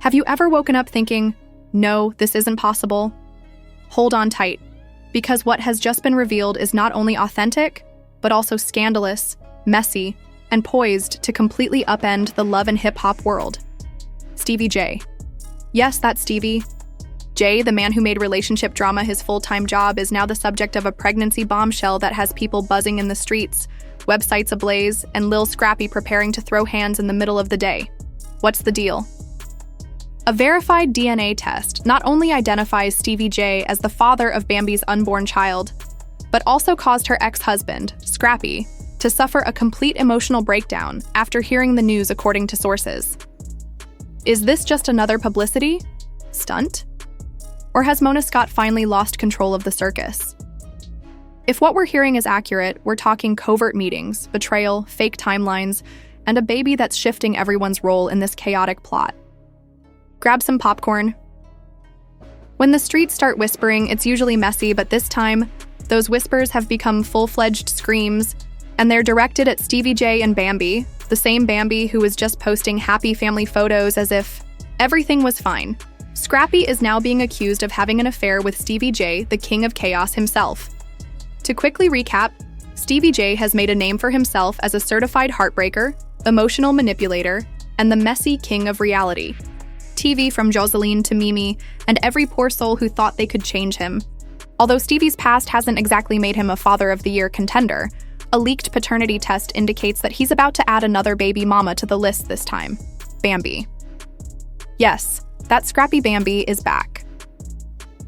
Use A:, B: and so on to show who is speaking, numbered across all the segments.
A: Have you ever woken up thinking, no, this isn't possible? Hold on tight, because what has just been revealed is not only authentic, but also scandalous, messy, and poised to completely upend the love and hip-hop world. Stevie J. Yes, that's Stevie. Jay, the man who made relationship drama his full-time job, is now the subject of a pregnancy bombshell that has people buzzing in the streets, websites ablaze, and Lil Scrappy preparing to throw hands in the middle of the day. What's the deal? A verified DNA test not only identifies Stevie J as the father of Bambi's unborn child, but also caused her ex-husband, Scrappy, to suffer a complete emotional breakdown after hearing the news, according to sources. Is this just another publicity stunt? Or has Mona Scott finally lost control of the circus? If what we're hearing is accurate, we're talking covert meetings, betrayal, fake timelines, and a baby that's shifting everyone's role in this chaotic plot. Grab some popcorn. When the streets start whispering, it's usually messy, but this time, those whispers have become full-fledged screams, and they're directed at Stevie J and Bambi, the same Bambi who was just posting happy family photos as if everything was fine. Scrappy is now being accused of having an affair with Stevie J, the king of chaos himself. To quickly recap, Stevie J has made a name for himself as a certified heartbreaker, emotional manipulator, and the messy king of reality. TV from Jocelyn to Mimi, and every poor soul who thought they could change him. Although Stevie's past hasn't exactly made him a Father of the Year contender, a leaked paternity test indicates that he's about to add another baby mama to the list this time, Bambi. Yes, that scrappy Bambi is back.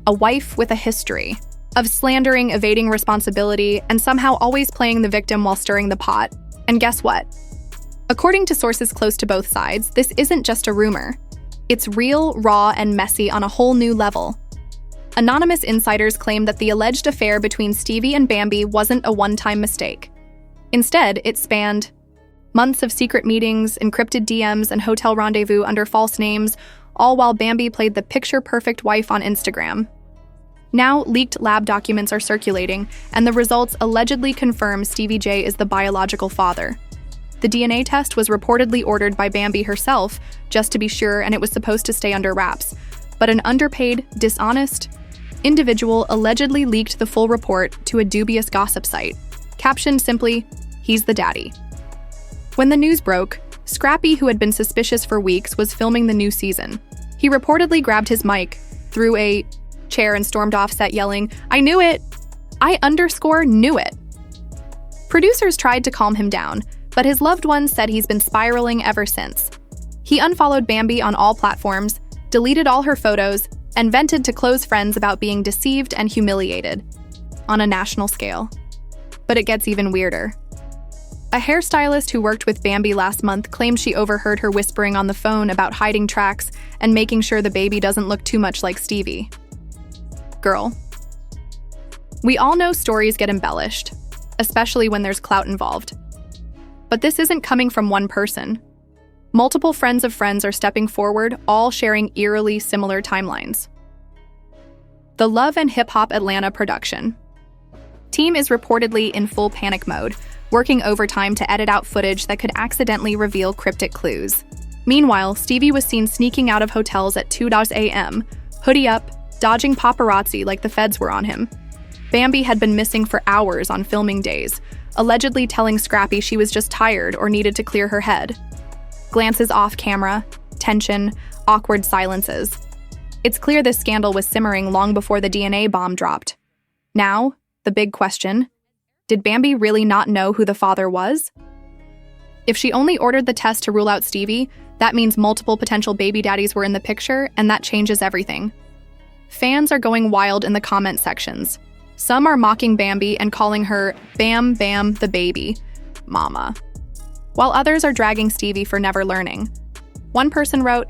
A: A wife with a history of slandering, evading responsibility, and somehow always playing the victim while stirring the pot. And guess what? According to sources close to both sides, this isn't just a rumor. It's real, raw, and messy on a whole new level. Anonymous insiders claim that the alleged affair between Stevie and Bambi wasn't a one-time mistake. Instead, it spanned months of secret meetings, encrypted DMs, and hotel rendezvous under false names, all while Bambi played the picture-perfect wife on Instagram. Now, leaked lab documents are circulating, and the results allegedly confirm Stevie J is the biological father. The DNA test was reportedly ordered by Bambi herself, just to be sure, and it was supposed to stay under wraps. But an underpaid, dishonest individual allegedly leaked the full report to a dubious gossip site, captioned simply, "He's the daddy." When the news broke, Scrappy, who had been suspicious for weeks, was filming the new season. He reportedly grabbed his mic, threw a chair, and stormed off set yelling, "I knew it! I_knew it!" Producers tried to calm him down, but his loved ones said he's been spiraling ever since. He unfollowed Bambi on all platforms, deleted all her photos, and vented to close friends about being deceived and humiliated on a national scale. But it gets even weirder. A hairstylist who worked with Bambi last month claimed she overheard her whispering on the phone about hiding tracks and making sure the baby doesn't look too much like Stevie. Girl. We all know stories get embellished, especially when there's clout involved. But this isn't coming from one person. Multiple friends of friends are stepping forward, all sharing eerily similar timelines. The Love and Hip Hop Atlanta production team is reportedly in full panic mode, working overtime to edit out footage that could accidentally reveal cryptic clues. Meanwhile, Stevie was seen sneaking out of hotels at 2 a.m., hoodie up, dodging paparazzi like the feds were on him. Bambi had been missing for hours on filming days, allegedly telling Scrappy she was just tired or needed to clear her head. Glances off camera, tension, awkward silences. It's clear this scandal was simmering long before the DNA bomb dropped. Now, the big question, did Bambi really not know who the father was? If she only ordered the test to rule out Stevie, that means multiple potential baby daddies were in the picture, and that changes everything. Fans are going wild in the comment sections. Some are mocking Bambi and calling her Bam Bam the baby mama, while others are dragging Stevie for never learning. One person wrote,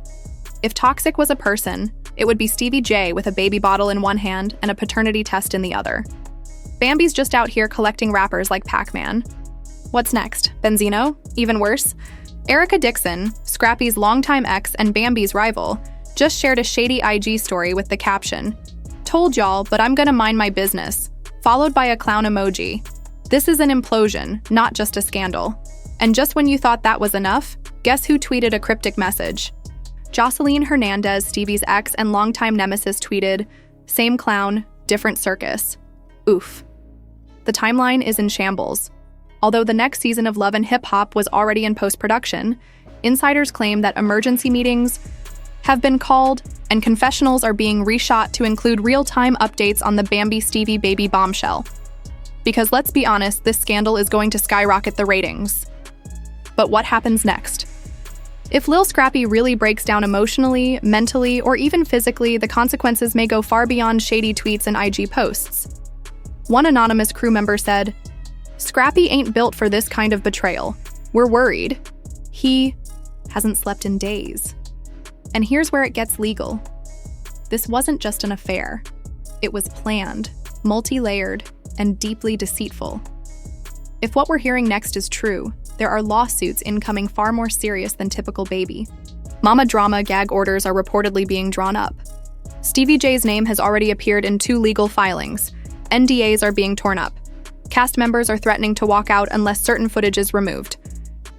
A: "If toxic was a person, it would be Stevie J with a baby bottle in one hand and a paternity test in the other. Bambi's just out here collecting rappers like Pac-Man." What's next? Benzino? Even worse? Erica Dixon, Scrappy's longtime ex and Bambi's rival, just shared a shady IG story with the caption, "Told y'all, but I'm gonna mind my business," followed by a clown emoji. This is an implosion, not just a scandal. And just when you thought that was enough, guess who tweeted a cryptic message? Jocelyn Hernandez, Stevie's ex and longtime nemesis, tweeted, "Same clown, different circus. Oof." The timeline is in shambles. Although the next season of Love and Hip Hop was already in post-production, insiders claim that emergency meetings have been called and confessionals are being reshot to include real-time updates on the Bambi Stevie baby bombshell. Because let's be honest, this scandal is going to skyrocket the ratings. But what happens next? If Lil Scrappy really breaks down emotionally, mentally, or even physically, the consequences may go far beyond shady tweets and IG posts. One anonymous crew member said, "Scrappy ain't built for this kind of betrayal. We're worried. He hasn't slept in days." And here's where it gets legal. This wasn't just an affair. It was planned, multi-layered, and deeply deceitful. If what we're hearing next is true, there are lawsuits incoming far more serious than typical baby. Mama drama gag orders are reportedly being drawn up. Stevie J's name has already appeared in 2 legal filings. NDAs are being torn up. Cast members are threatening to walk out unless certain footage is removed.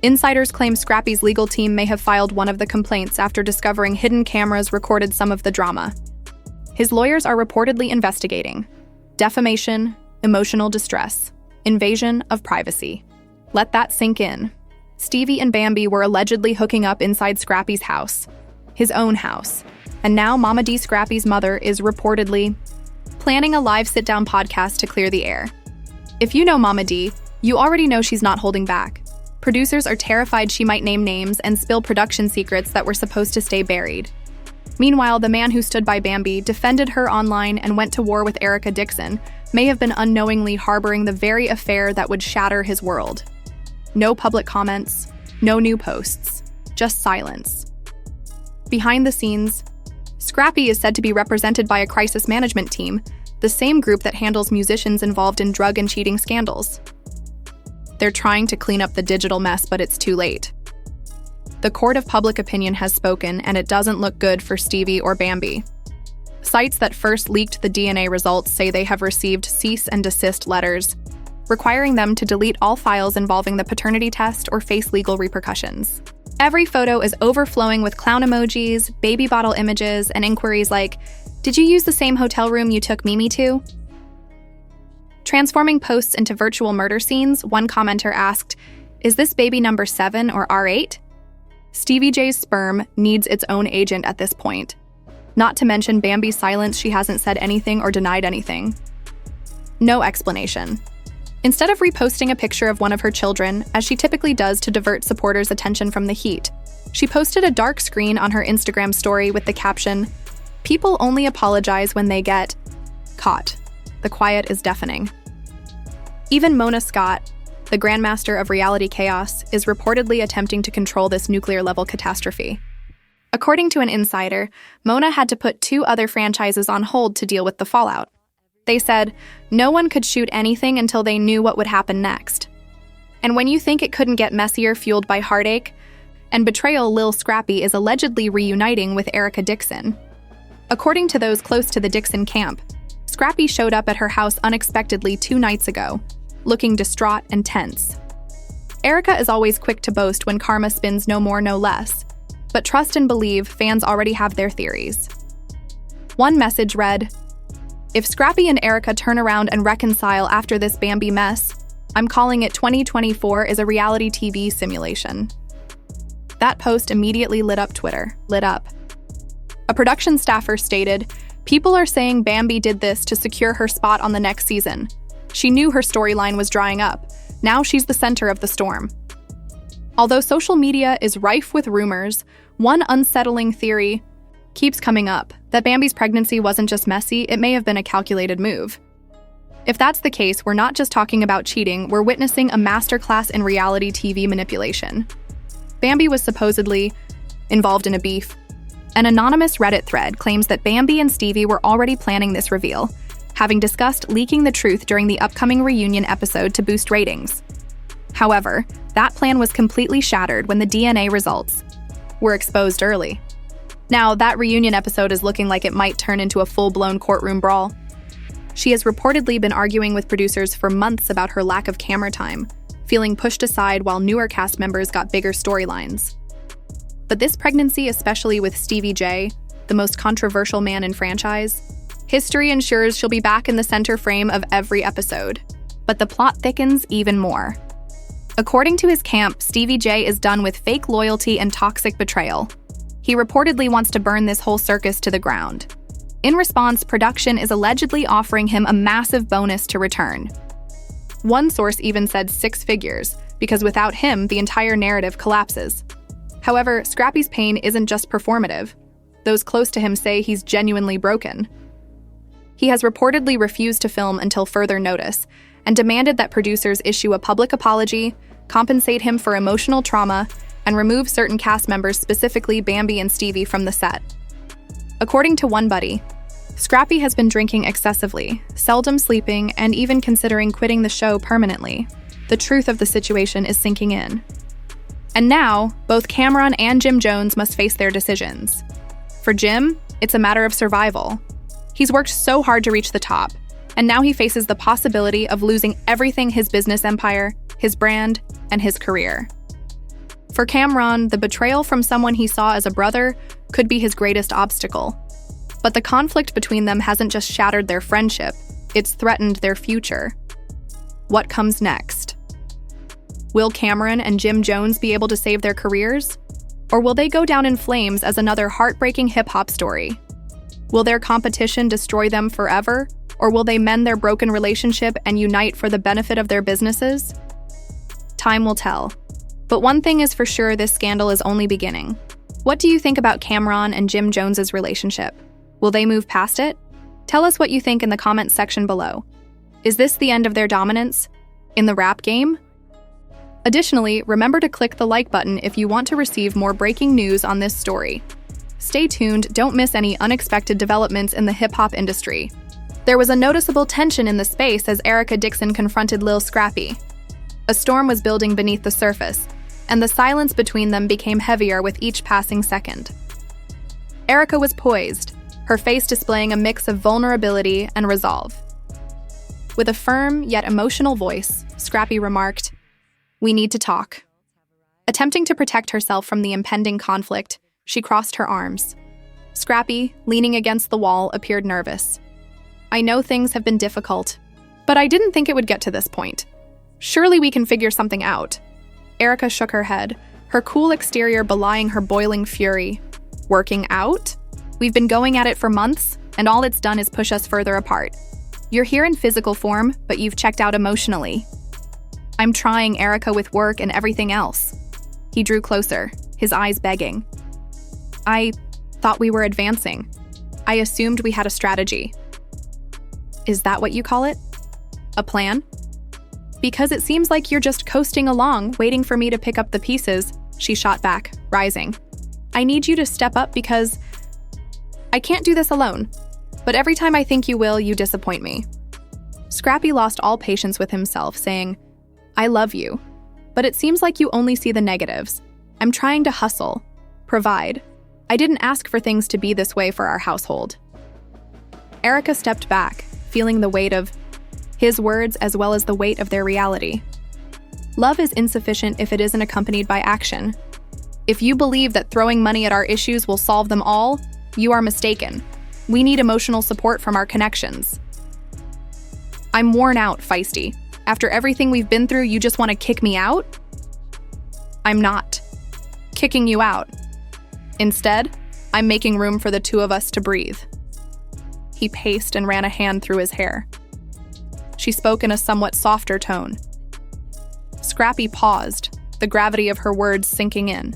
A: Insiders claim Scrappy's legal team may have filed one of the complaints after discovering hidden cameras recorded some of the drama. His lawyers are reportedly investigating defamation, emotional distress, invasion of privacy. Let that sink in. Stevie and Bambi were allegedly hooking up inside Scrappy's house, his own house. And now Mama D, Scrappy's mother, is reportedly planning a live sit-down podcast to clear the air. If you know Mama D, you already know she's not holding back. Producers are terrified she might name names and spill production secrets that were supposed to stay buried. Meanwhile, the man who stood by Bambi, defended her online, and went to war with Erica Dixon may have been unknowingly harboring the very affair that would shatter his world. No public comments, no new posts, just silence. Behind the scenes, Scrappy is said to be represented by a crisis management team, the same group that handles musicians involved in drug and cheating scandals. They're trying to clean up the digital mess, but it's too late. The court of public opinion has spoken, and it doesn't look good for Stevie or Bambi. Sites that first leaked the DNA results say they have received cease and desist letters, requiring them to delete all files involving the paternity test or face legal repercussions. Every photo is overflowing with clown emojis, baby bottle images, and inquiries like, "Did you use the same hotel room you took Mimi to?" Transforming posts into virtual murder scenes, one commenter asked, "Is this baby number 7 or R8? Stevie J's sperm needs its own agent at this point. Not to mention Bambi's silence, she hasn't said anything or denied anything. No explanation. Instead of reposting a picture of one of her children, as she typically does to divert supporters' attention from the heat, she posted a dark screen on her Instagram story with the caption, "People only apologize when they get caught. The quiet is deafening." Even Mona Scott, the grandmaster of reality chaos, is reportedly attempting to control this nuclear-level catastrophe. According to an insider, Mona had to put 2 other franchises on hold to deal with the fallout. They said no one could shoot anything until they knew what would happen next. And when you think it couldn't get messier, fueled by heartache and betrayal, Lil Scrappy is allegedly reuniting with Erica Dixon. According to those close to the Dixon camp, Scrappy showed up at her house unexpectedly 2 nights ago, looking distraught and tense. Erica is always quick to boast when karma spins no more, no less. But trust and believe, fans already have their theories. One message read, "If Scrappy and Erica turn around and reconcile after this Bambi mess, I'm calling it 2024 is a reality TV simulation." That post immediately lit up Twitter. A production staffer stated, "People are saying Bambi did this to secure her spot on the next season. She knew her storyline was drying up. Now she's the center of the storm." Although social media is rife with rumors, one unsettling theory keeps coming up, that Bambi's pregnancy wasn't just messy, it may have been a calculated move. If that's the case, we're not just talking about cheating, we're witnessing a masterclass in reality TV manipulation. Bambi was supposedly involved in a beef. An anonymous Reddit thread claims that Bambi and Stevie were already planning this reveal, having discussed leaking the truth during the upcoming reunion episode to boost ratings. However, that plan was completely shattered when the DNA results were exposed early. Now, that reunion episode is looking like it might turn into a full-blown courtroom brawl. She has reportedly been arguing with producers for months about her lack of camera time, feeling pushed aside while newer cast members got bigger storylines. But this pregnancy, especially with Stevie J, the most controversial man in franchise, history ensures she'll be back in the center frame of every episode. But the plot thickens even more. According to his camp, Stevie J is done with fake loyalty and toxic betrayal. He reportedly wants to burn this whole circus to the ground. In response, production is allegedly offering him a massive bonus to return. One source even said 6 figures, because without him, the entire narrative collapses. However, Scrappy's pain isn't just performative. Those close to him say he's genuinely broken. He has reportedly refused to film until further notice, and demanded that producers issue a public apology, compensate him for emotional trauma, and remove certain cast members, specifically Bambi and Stevie, from the set. According to one buddy, Scrappy has been drinking excessively, seldom sleeping, and even considering quitting the show permanently. The truth of the situation is sinking in. And now, both Cameron and Jim Jones must face their decisions. For Jim, it's a matter of survival. He's worked so hard to reach the top, and now he faces the possibility of losing everything: his business empire, his brand, and his career. For Cameron, the betrayal from someone he saw as a brother could be his greatest obstacle. But the conflict between them hasn't just shattered their friendship, it's threatened their future. What comes next? Will Cameron and Jim Jones be able to save their careers? Or will they go down in flames as another heartbreaking hip-hop story? Will their competition destroy them forever? Or will they mend their broken relationship and unite for the benefit of their businesses? Time will tell. But one thing is for sure, this scandal is only beginning. What do you think about Cameron and Jim Jones's relationship? Will they move past it? Tell us what you think in the comments section below. Is this the end of their dominance in the rap game? Additionally, remember to click the like button if you want to receive more breaking news on this story. Stay tuned, don't miss any unexpected developments in the hip-hop industry. There was a noticeable tension in the space as Erica Dixon confronted Lil Scrappy. A storm was building beneath the surface, and the silence between them became heavier with each passing second. Erica was poised, her face displaying a mix of vulnerability and resolve. With a firm yet emotional voice, Scrappy remarked, "We need to talk." Attempting to protect herself from the impending conflict, she crossed her arms. Scrappy, leaning against the wall, appeared nervous. "I know things have been difficult, but I didn't think it would get to this point. Surely we can figure something out." Erica shook her head, her cool exterior belying her boiling fury. "Working out? We've been going at it for months, and all it's done is push us further apart. You're here in physical form, but you've checked out emotionally." "I'm trying, Erica, with work and everything else." He drew closer, his eyes begging. "I thought we were advancing. I assumed we had a strategy." "Is that what you call it? A plan?" "Because it seems like you're just coasting along, waiting for me to pick up the pieces," she shot back, rising. "I need you to step up because I can't do this alone. But every time I think you will, you disappoint me." Scrappy lost all patience with himself, saying, "I love you, but it seems like you only see the negatives. I'm trying to hustle, provide. I didn't ask for things to be this way for our household." Erica stepped back, feeling the weight of his words as well as the weight of their reality. Love is insufficient if it isn't accompanied by action. If you believe that throwing money at our issues will solve them all, you are mistaken. We need emotional support from our connections. "I'm worn out, Feisty. After everything we've been through, you just want to kick me out?" "I'm not kicking you out. Instead, I'm making room for the two of us to breathe." He paced and ran a hand through his hair. She spoke in a somewhat softer tone. Scrappy paused, the gravity of her words sinking in.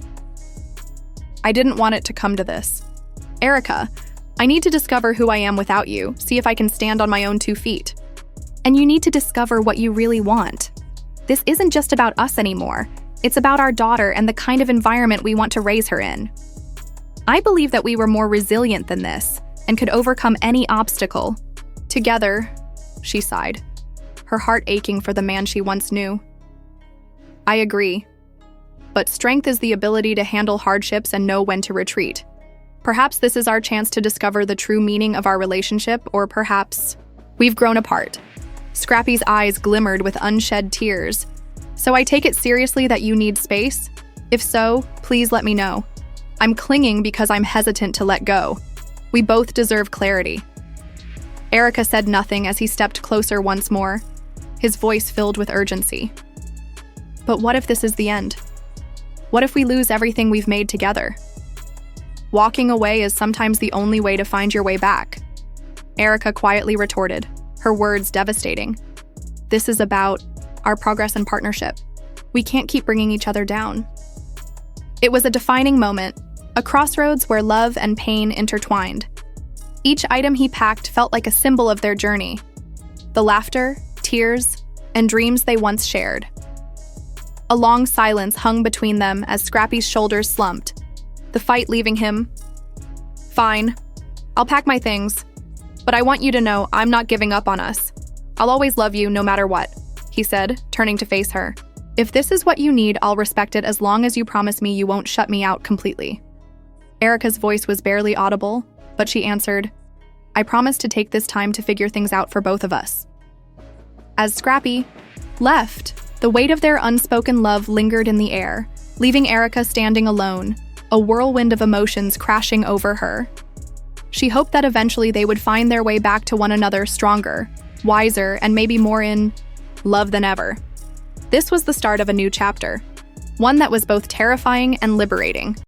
A: "I didn't want it to come to this. Erica, I need to discover who I am without you, see if I can stand on my own 2 feet. And you need to discover what you really want. This isn't just about us anymore. It's about our daughter and the kind of environment we want to raise her in. I believe that we were more resilient than this and could overcome any obstacle. Together," she sighed, her heart aching for the man she once knew. "I agree. But strength is the ability to handle hardships and know when to retreat. Perhaps this is our chance to discover the true meaning of our relationship, or perhaps we've grown apart." Scrappy's eyes glimmered with unshed tears. "So I take it seriously that you need space? If so, please let me know. I'm clinging because I'm hesitant to let go. We both deserve clarity." Erica said nothing as he stepped closer once more, his voice filled with urgency. "But what if this is the end? What if we lose everything we've made together? Walking away is sometimes the only way to find your way back," Erica quietly retorted, her words devastating. "This is about our progress and partnership. We can't keep bringing each other down." It was a defining moment, a crossroads where love and pain intertwined. Each item he packed felt like a symbol of their journey, the laughter, tears, and dreams they once shared. A long silence hung between them as Scrappy's shoulders slumped, the fight leaving him. "Fine, I'll pack my things, but I want you to know I'm not giving up on us. I'll always love you no matter what," he said, turning to face her. "If this is what you need, I'll respect it as long as you promise me you won't shut me out completely." Erica's voice was barely audible, but she answered, "I promise to take this time to figure things out for both of us." As Scrappy left, the weight of their unspoken love lingered in the air, leaving Erica standing alone, a whirlwind of emotions crashing over her. She hoped that eventually they would find their way back to one another stronger, wiser, and maybe more in love than ever. This was the start of a new chapter, one that was both terrifying and liberating.